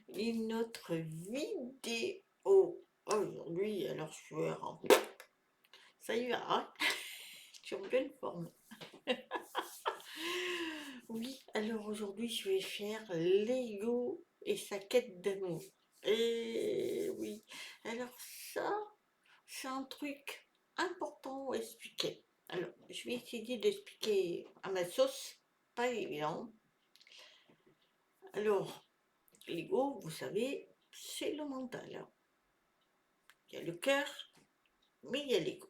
une autre vidéo. Aujourd'hui, alors je vais ça y va, hein. Je suis en pleine forme. Oui, alors aujourd'hui, je vais faire Lego et sa quête d'amour. Et oui, alors ça, c'est un truc important à expliquer. Alors, je vais essayer d'expliquer à ma sauce, pas évident. Alors, l'ego, vous savez, c'est le mental, hein. Il y a le cœur, mais il y a l'ego.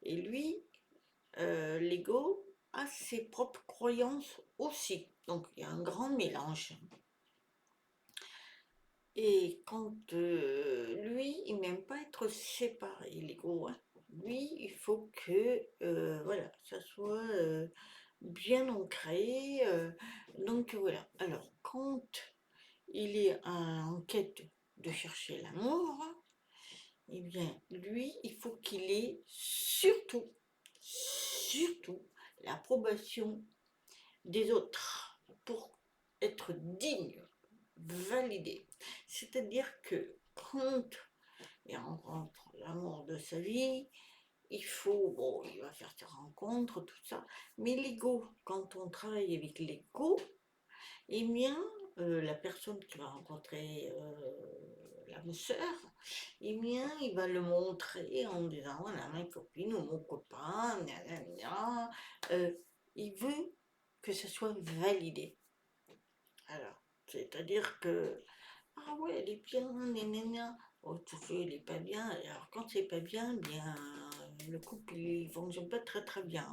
Et lui, l'ego a ses propres croyances aussi. Donc, il y a un grand mélange. Et quand lui, il n'aime pas être séparé, l'ego, hein. Lui, il faut que voilà, ça soit bien ancré. Donc voilà. Alors, quand il est en quête de chercher l'amour, eh bien, lui, il faut qu'il ait surtout, l'approbation des autres pour être digne, validé. C'est-à-dire que quand il rencontre l'amour de sa vie, bon, il va faire ses rencontres, tout ça, mais l'ego, quand on travaille avec l'ego, eh bien, la personne qui va rencontrer l'âme sœur, eh bien, il va le montrer en disant, voilà, ma copine ou mon copain, gna, gna, gna. Il veut que ça soit validé. Alors, c'est-à-dire que, ah ouais, elle est bien, gna, gna, gna. Oh, tout fait, elle est pas bien. Alors, quand c'est pas bien, bien, le couple, il fonctionne pas très très bien.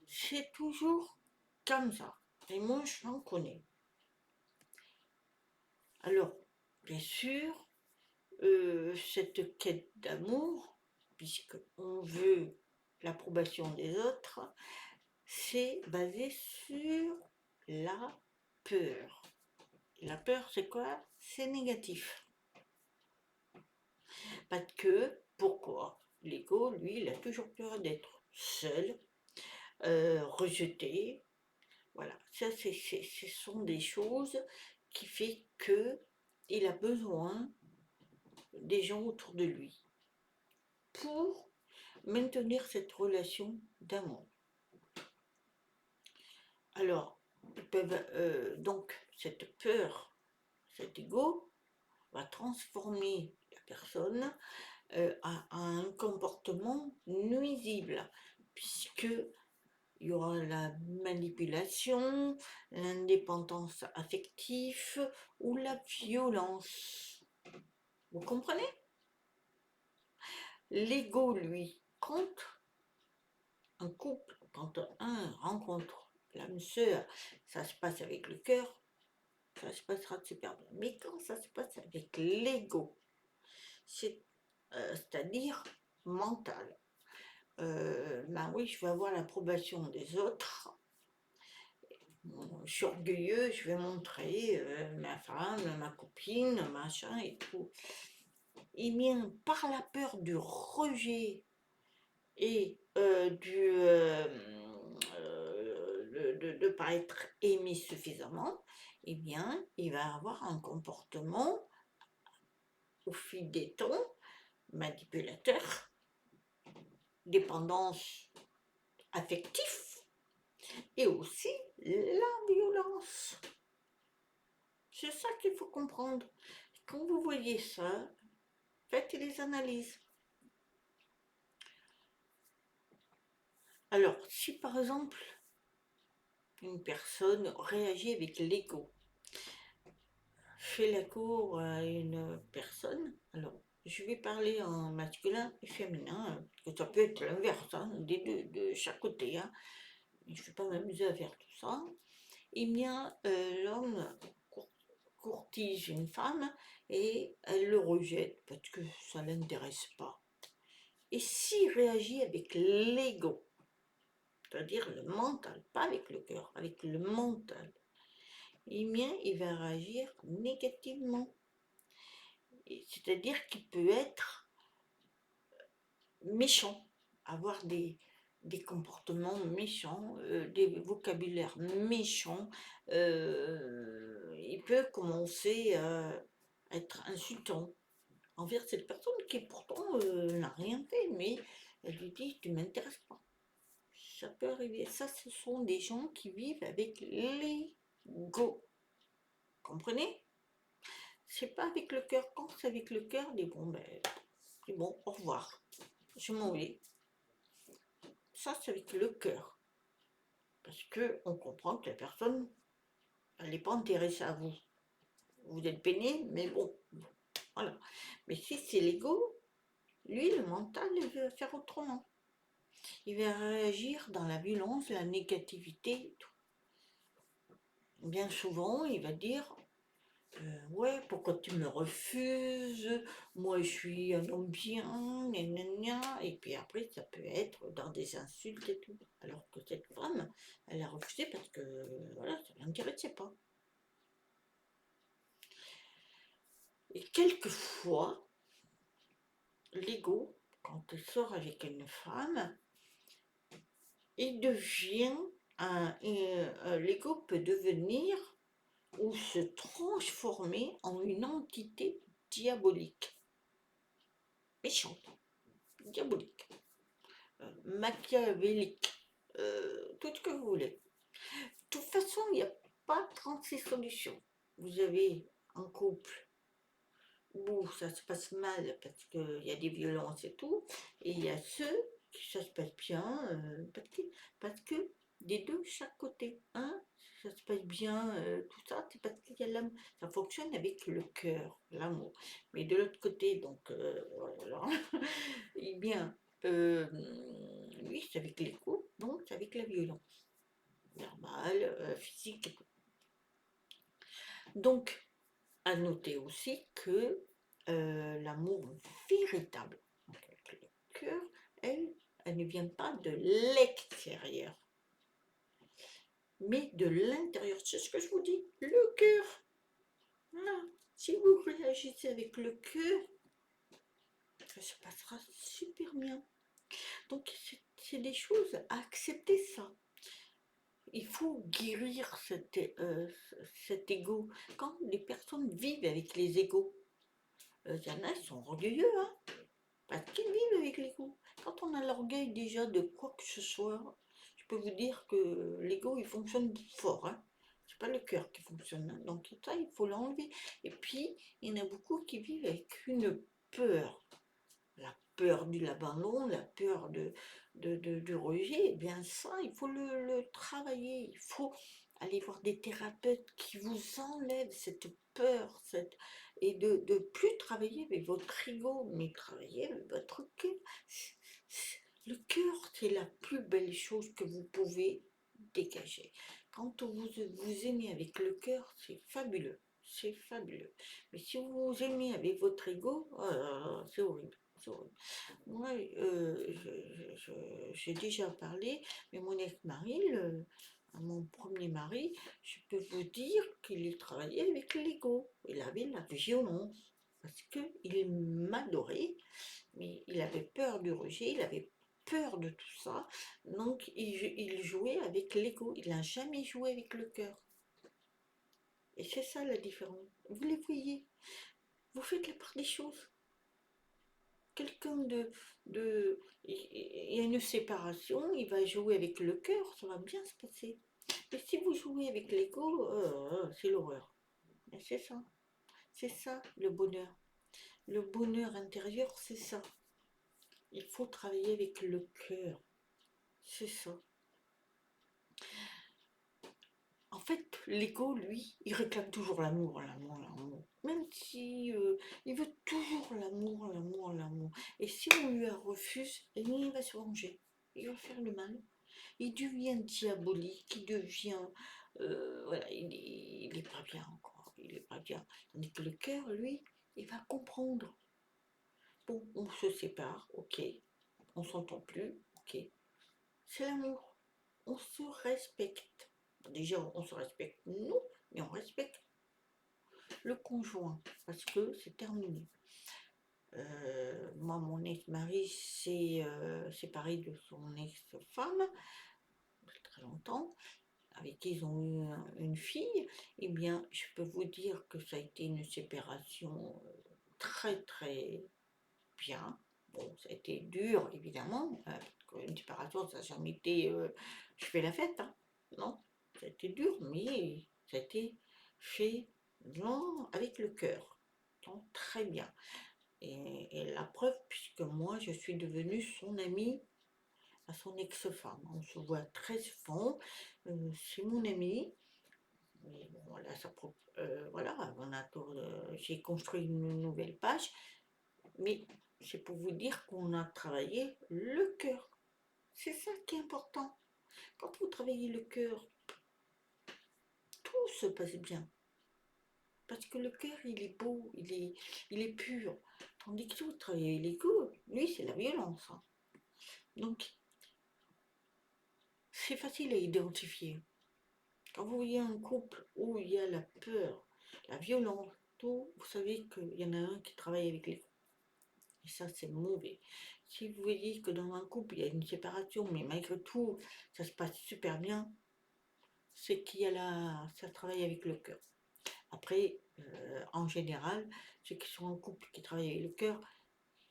C'est toujours comme ça. Et moi, j'en connais. Alors, bien sûr, cette quête d'amour, puisqu'on veut l'approbation des autres, c'est basé sur la peur. Et la peur, c'est quoi? C'est négatif. Parce que, pourquoi? L'ego, lui, il a toujours peur d'être seul, rejeté. Voilà, ça, ce sont des choses qui fait que il a besoin des gens autour de lui pour maintenir cette relation d'amour. Alors, donc, cette peur, cet ego, va transformer la personne à un comportement nuisible, puisque il y aura la manipulation, l'indépendance affective ou la violence. Vous comprenez? L'ego, lui, quand un couple, quand un rencontre l'âme sœur, ça se passe avec le cœur, ça se passera super bien. Mais quand ça se passe avec l'ego, c'est-à-dire mental, ben oui, je vais avoir l'approbation des autres. Je suis orgueilleux, je vais montrer ma femme, ma copine, machin et tout. Et bien, par la peur du rejet et de ne pas être aimé suffisamment, eh bien, il va avoir un comportement au fil des temps manipulateur, dépendance affective et aussi la violence. C'est ça qu'il faut comprendre. Quand vous voyez ça, faites les analyses. Alors, si par exemple, une personne réagit avec l'ego, fait la cour à une personne, alors je vais parler en masculin et féminin, que ça peut être l'inverse, hein, des deux, de chaque côté, hein. Je ne vais pas m'amuser à faire tout ça. Eh bien, l'homme courtise une femme et elle le rejette parce que ça ne l'intéresse pas. Et s'il réagit avec l'ego, c'est-à-dire le mental, pas avec le cœur, avec le mental, eh bien, il va réagir négativement. C'est-à-dire qu'il peut être méchant, avoir des comportements méchants, des vocabulaires méchants, il peut commencer à être insultant envers cette personne qui pourtant n'a rien fait, mais elle lui dit tu m'intéresses pas. Ça peut arriver. Ça, ce sont des gens qui vivent avec l'ego. Comprenez? C'est pas avec le cœur. Quand c'est avec le cœur, dit bon, ben, c'est bon, au revoir. Je m'en vais. Ça, c'est avec le cœur. Parce que on comprend que la personne, elle n'est pas intéressée à vous. Vous êtes peiné, mais bon, voilà. Mais si c'est l'ego, lui, le mental, il veut faire autrement. Il va réagir dans la violence, la négativité, tout. Bien souvent, il va dire ouais, pourquoi tu me refuses? Moi, je suis un homme bien, gna gna gna. Et puis après, ça peut être dans des insultes et tout. Alors que cette femme, elle a refusé parce que voilà, ça ne l'intéressait pas. Et quelquefois, l'ego, quand il sort avec une femme, il devient l'ego peut devenir ou se transformer en une entité diabolique, méchante, diabolique, machiavélique, tout ce que vous voulez. De toute façon, il n'y a pas 36 solutions. Vous avez un couple où ça se passe mal parce qu'il y a des violences et tout, et il y a ceux qui ça se passe bien parce que des deux chaque côté, hein, ça se passe bien, tout ça, c'est parce qu'il y a l'amour. Ça fonctionne avec le cœur, l'amour. Mais de l'autre côté, donc voilà, eh bien, lui, c'est avec les coups, donc c'est avec la violence, verbale, physique et tout. Donc, à noter aussi que l'amour véritable, donc avec le cœur, elle ne vient pas de l'extérieur, mais de l'intérieur. C'est ce que je vous dis, le cœur. Voilà. Si vous réagissez avec le cœur, ça se passera super bien. Donc, c'est des choses à accepter ça. Il faut guérir cet ego. Quand les personnes vivent avec les égos, il y en a qui sont orgueilleux, hein, parce qu'ils vivent avec l'ego. Quand on a l'orgueil déjà de quoi que ce soit, je peux vous dire que l'ego, il fonctionne fort, hein. C'est pas le cœur qui fonctionne, hein. Donc ça, il faut l'enlever. Et puis, il y en a beaucoup qui vivent avec une peur. La peur de l'abandon, la peur du rejet, eh bien ça, il faut le travailler. Il faut aller voir des thérapeutes qui vous enlèvent cette peur, et de plus travailler avec votre ego, mais travailler avec votre cœur. Le cœur, c'est la plus belle chose que vous pouvez dégager. Quand vous aimez avec le cœur, c'est fabuleux. C'est fabuleux. Mais si vous aimez avec votre ego, oh là là, c'est horrible. C'est horrible. Moi, j'ai déjà parlé, mais mon ex-mari, mon premier mari, je peux vous dire qu'il travaillait avec l'ego. Il avait la violence parce qu'il m'adorait, mais il avait peur du rejet, il avait peur de tout ça. Donc, il jouait avec l'ego. Il n'a jamais joué avec le cœur. Et c'est ça la différence. Vous les voyez, vous faites la part des choses. Quelqu'un il y a une séparation, il va jouer avec le cœur, ça va bien se passer. Mais si vous jouez avec l'ego, c'est l'horreur. Et c'est ça le bonheur. Le bonheur intérieur, c'est ça. Il faut travailler avec le cœur. C'est ça. En fait, l'ego, lui, il réclame toujours l'amour, l'amour, l'amour. Même si il veut toujours l'amour, l'amour, l'amour. Et si on lui refuse, eh bien, il va se venger. Il va faire le mal. Il devient diabolique, il devient... voilà, il est pas bien encore. Il est pas bien. Tandis que le cœur, lui, il va comprendre. Bon, on se sépare, ok. On s'entend plus, ok. C'est l'amour. On se respecte. Déjà, on se respecte nous, mais on respecte le conjoint, parce que c'est terminé. Moi, mon ex-mari s'est séparé de son ex-femme, très longtemps, avec qui ils ont eu une fille. Eh bien, je peux vous dire que ça a été une séparation très très bien. Bon, ça a été dur, évidemment. Une séparation, ça n'a jamais été je fais la fête, hein. Non, ça a été dur, mais ça a été fait non, avec le cœur. Donc, très bien. Et la preuve, puisque moi, je suis devenue son amie à son ex-femme. On se voit très souvent. C'est mon amie. Mais bon, voilà, voilà, j'ai construit une nouvelle page. Mais c'est pour vous dire qu'on a travaillé le cœur. C'est ça qui est important. Quand vous travaillez le cœur, tout se passe bien. Parce que le cœur, il est beau, il est pur. Tandis que si vous travaillez l'ego, lui, c'est la violence, hein. Donc, c'est facile à identifier. Quand vous voyez un couple où il y a la peur, la violence, tout, vous savez qu'il y en a un qui travaille avec l'ego. Et ça, c'est mauvais. Si vous voyez que dans un couple, il y a une séparation, mais malgré tout, ça se passe super bien, c'est qu'il y a ça travaille avec le cœur. Après, en général, ceux qui sont en couple qui travaillent avec le cœur,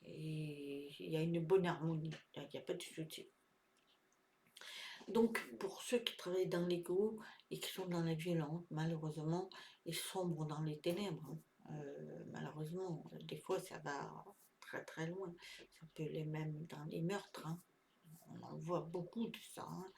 et il y a une bonne harmonie, il n'y a pas de souci. Donc, pour ceux qui travaillent dans l'ego et qui sont dans la violence, malheureusement, ils sombrent dans les ténèbres, hein. Malheureusement, des fois, ça va très très loin. Ça peut aller même dans les meurtres, hein. On en voit beaucoup de ça, hein.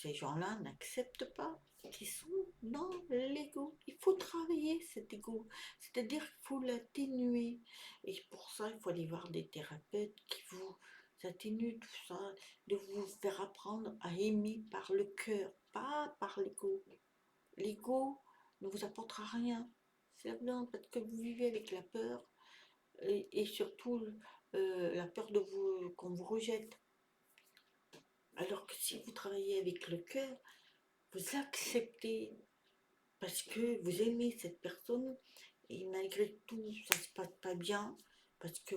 Ces gens-là n'acceptent pas qu'ils sont dans l'ego. Il faut travailler cet ego, c'est-à-dire qu'il faut l'atténuer. Et pour ça, il faut aller voir des thérapeutes qui vous atténuent tout ça, de vous faire apprendre à aimer par le cœur, pas par l'ego. L'ego ne vous apportera rien. C'est bien parce que vous vivez avec la peur et surtout la peur de vous qu'on vous rejette. Alors que si vous travaillez avec le cœur, vous acceptez parce que vous aimez cette personne et malgré tout, ça se passe pas bien parce que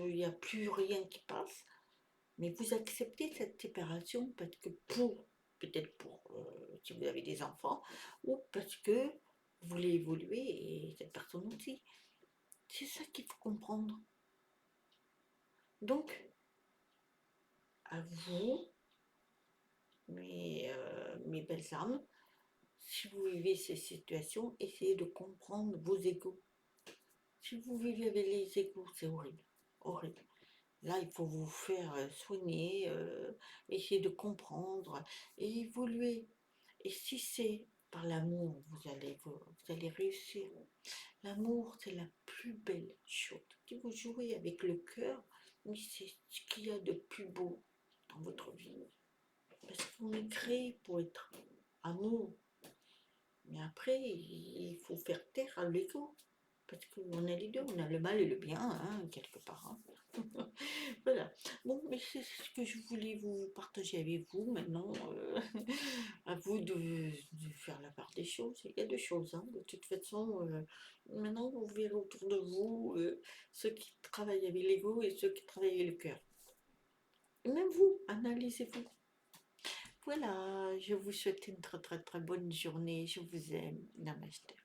il n'y a plus rien qui passe. Mais vous acceptez cette séparation parce que peut-être pour si vous avez des enfants, ou parce que vous voulez évoluer et cette personne aussi. C'est ça qu'il faut comprendre. Donc, à vous, mes belles âmes, si vous vivez ces situations, essayez de comprendre vos égos. Si vous vivez avec les égos, c'est horrible, horrible. Là, il faut vous faire soigner, essayer de comprendre et évoluer. Et si c'est par l'amour, vous allez réussir. L'amour, c'est la plus belle chose. Si vous jouez avec le cœur, mais c'est ce qu'il y a de plus beau dans votre vie. Parce qu'on est créé pour être amour. Mais après, il faut faire taire à l'ego. Parce qu'on a les deux, on a le mal et le bien, hein, quelque part, hein. Voilà. Bon, mais c'est ce que je voulais vous partager avec vous. Maintenant, à vous de faire la part des choses. Il y a deux choses, hein. De toute façon, maintenant, vous verrez autour de vous ceux qui travaillent avec l'ego et ceux qui travaillent avec le cœur. Et même vous, analysez-vous. Voilà, je vous souhaite une très très très bonne journée. Je vous aime. Namaste.